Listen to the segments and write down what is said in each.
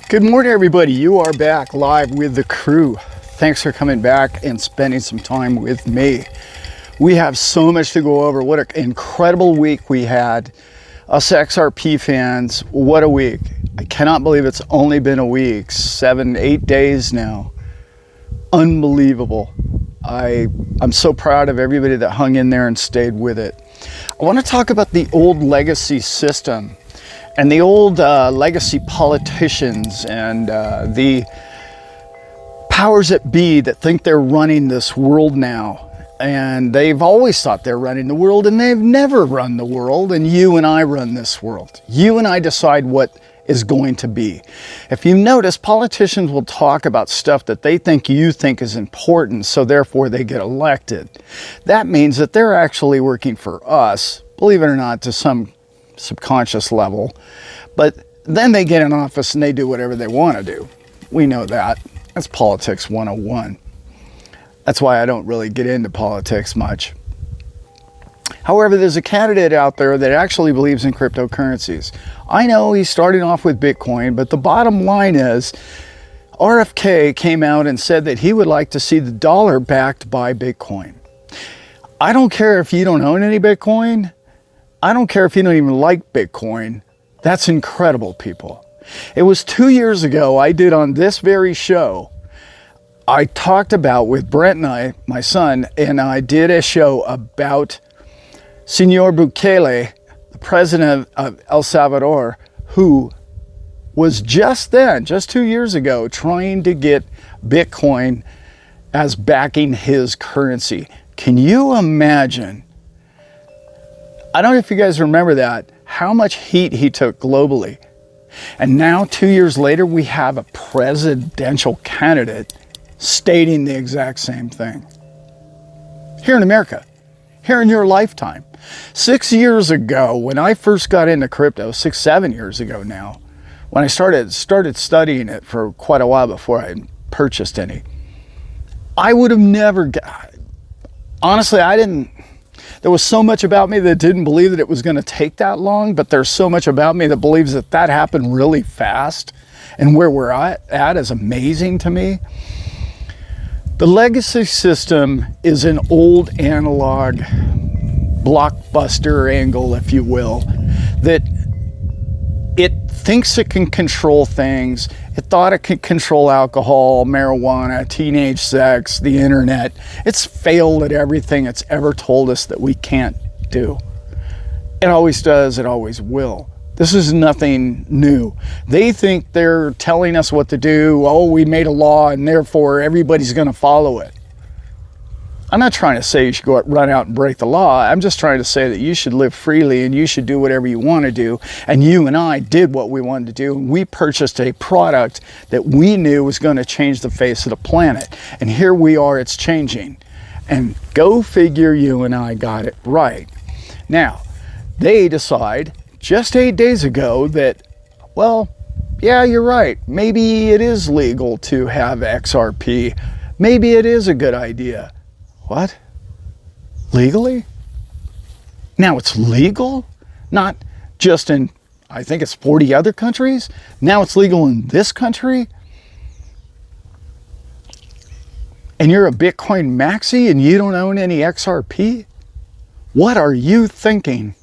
Good morning, everybody. You are back live with the crew. Thanks for coming back and spending some time with me. We have so much to go over. What an incredible week we had. Us XRP fans, what a week. I cannot believe it's only been a week, 7-8 days now. Unbelievable. I'm so proud of everybody that hung in there and stayed with it. I want to talk about the old legacy system and the old legacy politicians and the powers that be that think they're running this world now. And they've always thought they're running the world, and they've never run the world. And you and I run this world. You and I decide what is going to be. If you notice, politicians will talk about stuff that they think you think is important, so therefore they get elected. That means that they're actually working for us, believe it or not, to some subconscious level. But then they get in office and they do whatever they want to do. We know that. That's politics 101. That's why I don't really get into politics much. However, there's a candidate out there that actually believes in cryptocurrencies. I know he's starting off with Bitcoin, but the bottom line is RFK came out and said that he would like to see the dollar backed by Bitcoin. I don't care if you don't own any Bitcoin. I don't care if you don't even like Bitcoin. That's incredible, people. It was 2 years ago I did on this very show. I talked about with Brent and I, my son, and I did a show about Senor Bukele, the president of El Salvador, who was just 2 years ago, trying to get Bitcoin as backing his currency. Can you imagine? I don't know if you guys remember that, how much heat he took globally. And now 2 years later, we have a presidential candidate stating the exact same thing. Here in America, here in your lifetime. 6 years ago, when I first got into crypto, 7 years ago now, when I started studying it for quite a while before I purchased any, I would have never, honestly, there was so much about me that didn't believe that it was going to take that long, but there's so much about me that believes that that happened really fast, and where we're at is amazing to me. The legacy system is an old analog blockbuster angle, if you will, that it thinks it can control things. It thought it could control alcohol, marijuana, teenage sex, the internet. It's failed at everything it's ever told us that we can't do. It always does, it always will. This is nothing new. They think they're telling us what to do. Oh, we made a law and therefore everybody's going to follow it. I'm not trying to say you should go out, run out and break the law. I'm just trying to say that you should live freely and you should do whatever you want to do. And you and I did what we wanted to do. And we purchased a product that we knew was going to change the face of the planet. And here we are, it's changing. And go figure, you and I got it right. Now, they decide just 8 days ago that, well, yeah, you're right. Maybe it is legal to have XRP. Maybe it is a good idea. What? Legally? Now it's legal? Not just in, I think it's 40 other countries. Now it's legal in this country. And you're a Bitcoin maxi and you don't own any XRP? What are you thinking?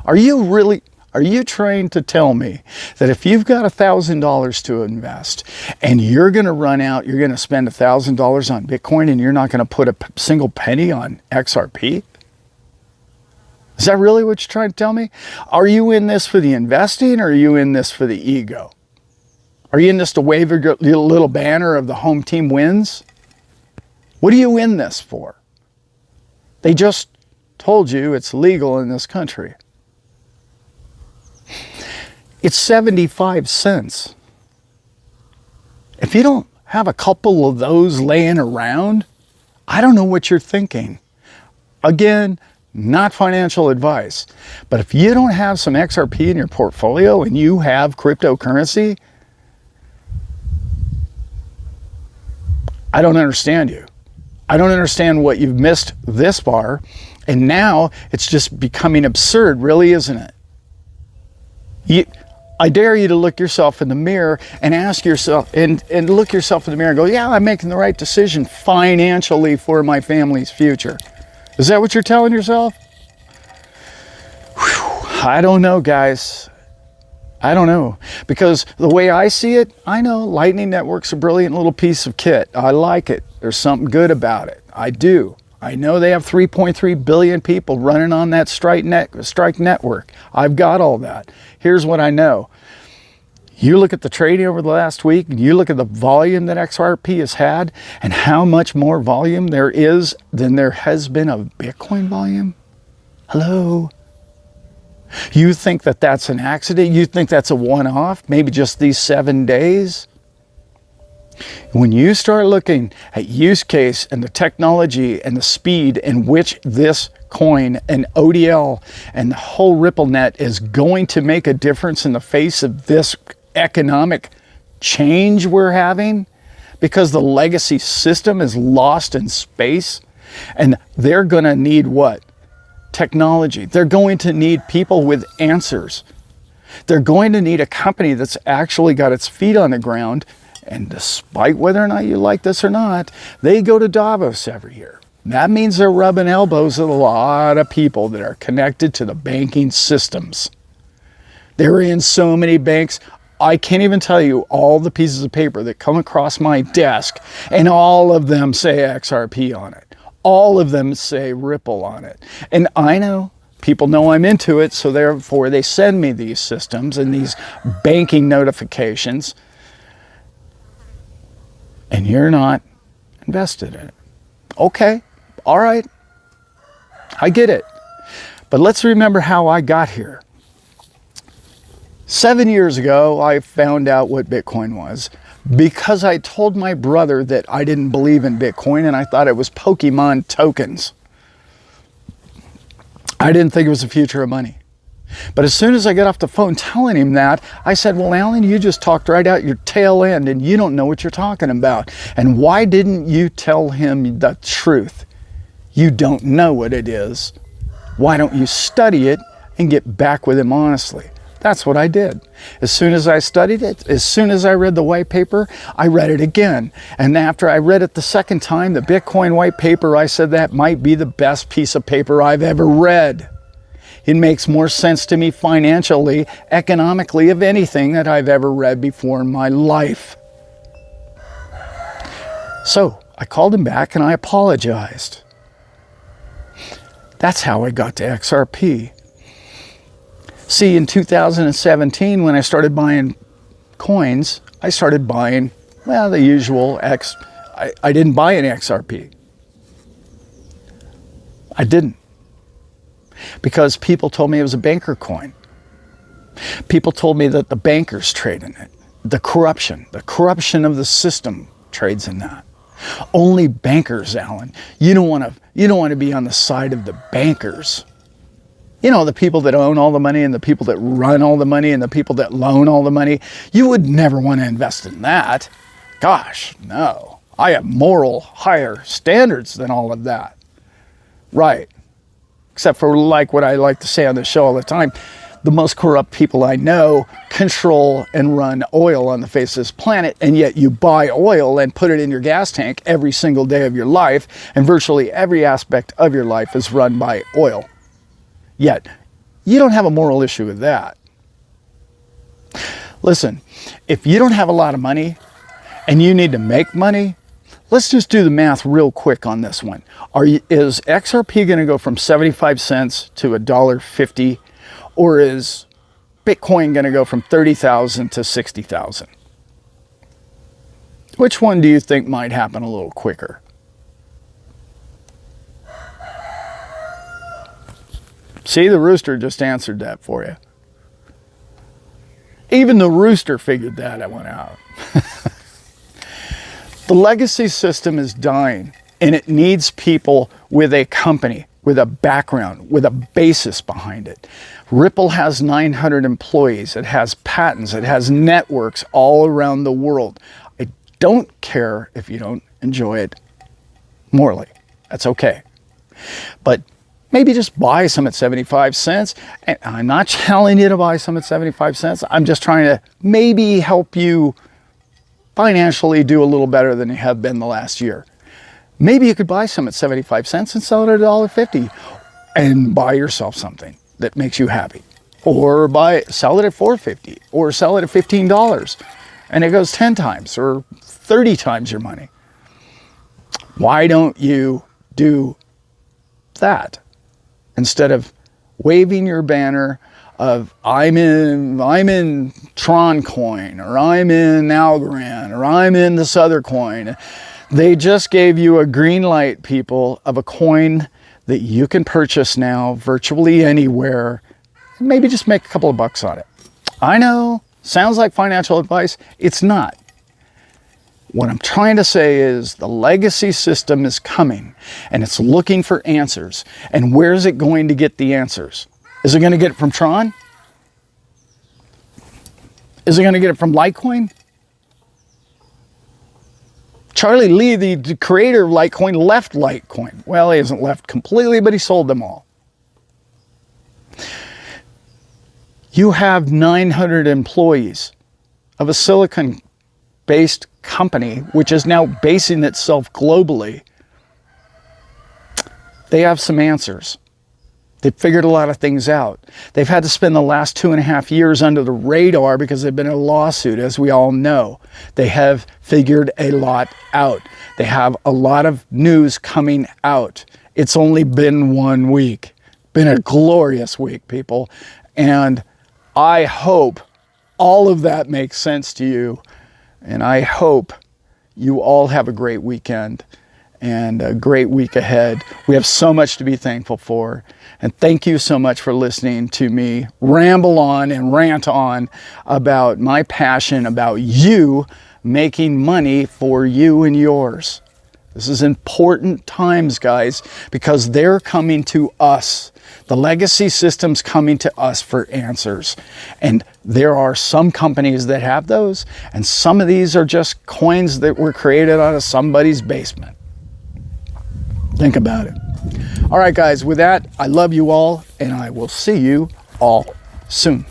Are you trying to tell me that if you've got $1,000 to invest and you're going to run out, you're going to spend $1,000 on Bitcoin and you're not going to put a single penny on XRP? Is that really what you're trying to tell me? Are you in this for the investing or are you in this for the ego? Are you in this to wave your little banner of the home team wins? What are you in this for? They just told you it's legal in this country. It's 75 cents. If you don't have a couple of those laying around, I don't know what you're thinking. Again, not financial advice. But if you don't have some XRP in your portfolio and you have cryptocurrency, I don't understand you. I don't understand what you've missed this far. And now it's just becoming absurd, really, isn't it? I dare you to look yourself in the mirror and ask yourself, and look yourself in the mirror and go, yeah, I'm making the right decision financially for my family's future. Is that what you're telling yourself? Whew, I don't know, guys. I don't know. Because the way I see it, I know Lightning Network's a brilliant little piece of kit. I like it. There's something good about it. I do. I know they have 3.3 billion people running on that Strike network. I've got all that. Here's what I know. You look at the trading over the last week, and you look at the volume that XRP has had, and how much more volume there is than there has been of Bitcoin volume. Hello? You think that that's an accident? You think that's a one-off? Maybe just these 7 days? When you start looking at use case and the technology and the speed in which this coin and ODL and the whole Ripple net is going to make a difference in the face of this economic change we're having, because the legacy system is lost in space, and they're going to need what? Technology. They're going to need people with answers. They're going to need a company that's actually got its feet on the ground. And despite whether or not you like this or not, they go to Davos every year. That means they're rubbing elbows with a lot of people that are connected to the banking systems. They're in so many banks. I can't even tell you all the pieces of paper that come across my desk, and all of them say XRP on it. All of them say Ripple on it. And I know people know I'm into it, so therefore they send me these systems and these banking notifications. And you're not invested in it. Okay, all right, I get it. But let's remember how I got here. 7 years ago, I found out what Bitcoin was because I told my brother that I didn't believe in Bitcoin and I thought it was Pokemon tokens. I didn't think it was the future of money. But as soon as I got off the phone telling him that, I said, well, Alan, you just talked right out your tail end and you don't know what you're talking about. And why didn't you tell him the truth? You don't know what it is. Why don't you study it and get back with him honestly? That's what I did. As soon as I studied it, as soon as I read the white paper, I read it again. And after I read it the second time, the Bitcoin white paper, I said that might be the best piece of paper I've ever read. It makes more sense to me financially, economically, of anything that I've ever read before in my life. So I called him back and I apologized. That's how I got to XRP. See, in 2017, when I started buying coins, I started buying, well, the usual I didn't buy any XRP. I didn't. Because people told me it was a banker coin. People told me that the bankers trade in it. The corruption of the system trades in that. Only bankers, Alan. You don't want to be on the side of the bankers. You know, the people that own all the money and the people that run all the money and the people that loan all the money. You would never want to invest in that. Gosh, no. I have moral higher standards than all of that. Right. Except for like what I like to say on the show all the time, the most corrupt people I know control and run oil on the face of this planet, and yet you buy oil and put it in your gas tank every single day of your life, and virtually every aspect of your life is run by oil. Yet, you don't have a moral issue with that. Listen, if you don't have a lot of money and you need to make money, let's just do the math real quick on this one. Is XRP going to go from 75 cents to $1.50, or is Bitcoin going to go from 30,000 to 60,000? Which one do you think might happen a little quicker? See, the rooster just answered that for you. Even the rooster figured that one out. The legacy system is dying, and it needs people with a company, with a background, with a basis behind it. Ripple has 900 employees. It has patents. It has networks all around the world. I don't care if you don't enjoy it morally. That's okay. But maybe just buy some at 75 cents. And I'm not telling you to buy some at 75 cents. I'm just trying to maybe help you financially do a little better than you have been the last year. Maybe you could buy some at 75 cents and sell it at $1.50 and buy yourself something that makes you happy. Or sell it at $4.50 or sell it at $15 and it goes 10 times or 30 times your money. Why don't you do that instead of waving your banner of I'm in Tron coin, or I'm in Algorand, or I'm in this other coin? They just gave you a green light, people, of a coin that you can purchase now virtually anywhere and maybe just make a couple of bucks on it. I know, sounds like financial advice. It's not. What I'm trying to say is the legacy system is coming and it's looking for answers. And where's it going to get the answers? Is it going to get it from Tron? Is it going to get it from Litecoin? Charlie Lee, the creator of Litecoin, left Litecoin. Well, he hasn't left completely, but he sold them all. You have 900 employees of a silicon-based company, which is now basing itself globally. They have some answers. They've figured a lot of things out. They've had to spend the last 2.5 years under the radar because they've been in a lawsuit, as we all know. They have figured a lot out. They have a lot of news coming out. It's only been 1 week. Been a glorious week, people. And I hope all of that makes sense to you. And I hope you all have a great weekend and a great week ahead. We have so much to be thankful for. And thank you so much for listening to me ramble on and rant on about my passion about you making money for you and yours. This is important times, guys, because they're coming to us. The legacy system's coming to us for answers. And there are some companies that have those, and some of these are just coins that were created out of somebody's basement. Think about it. All right, guys, with that, I love you all, and I will see you all soon.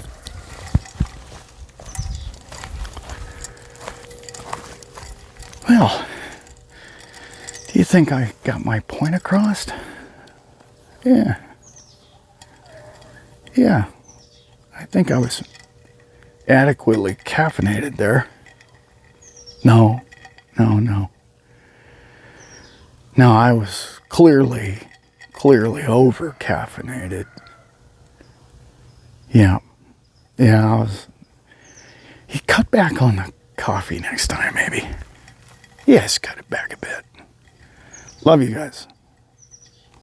Well, do you think I got my point across? Yeah. Yeah, I think I was adequately caffeinated there. No, I was clearly over caffeinated. Yeah, I was. You cut back on the coffee next time, maybe. Yes, cut it back a bit. Love you guys.